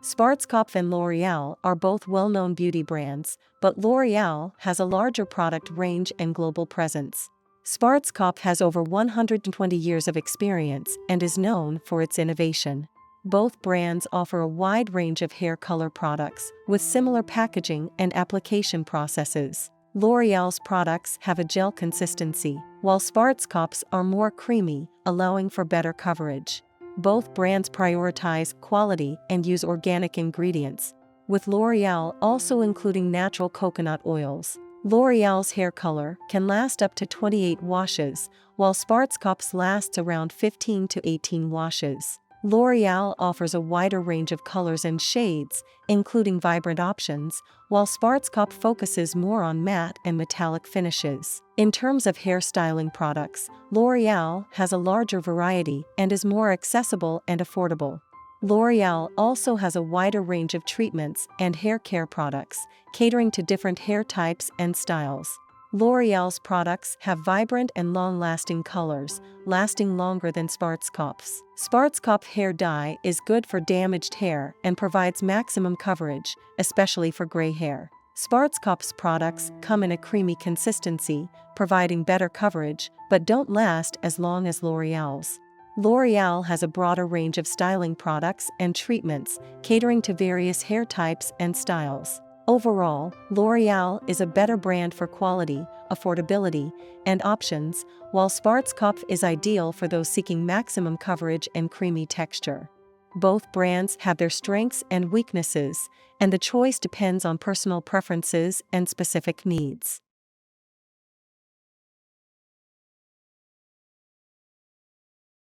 Schwarzkopf and L'Oreal are both well-known beauty brands, but L'Oreal has a larger product range and global presence. Schwarzkopf has over 120 years of experience and is known for its innovation. Both brands offer a wide range of hair color products with similar packaging and application processes. L'Oreal's products have a gel consistency, while Schwarzkopf's are more creamy, allowing for better coverage. Both brands prioritize quality and use organic ingredients, with L'Oreal also including natural coconut oils. L'Oreal's hair color can last up to 28 washes, while Schwarzkopf's lasts around 15 to 18 washes. L'Oreal offers a wider range of colors and shades, including vibrant options, while Schwarzkopf focuses more on matte and metallic finishes. In terms of hair styling products, L'Oreal has a larger variety and is more accessible and affordable. L'Oreal also has a wider range of treatments and hair care products, catering to different hair types and styles. L'Oreal's products have vibrant and long-lasting colors, lasting longer than Schwarzkopf's. Schwarzkopf hair dye is good for damaged hair and provides maximum coverage, especially for gray hair. Schwarzkopf's products come in a creamy consistency, providing better coverage, but don't last as long as L'Oreal's. L'Oreal has a broader range of styling products and treatments, catering to various hair types and styles. Overall, L'Oreal is a better brand for quality, affordability, and options, while Schwarzkopf is ideal for those seeking maximum coverage and creamy texture. Both brands have their strengths and weaknesses, and the choice depends on personal preferences and specific needs.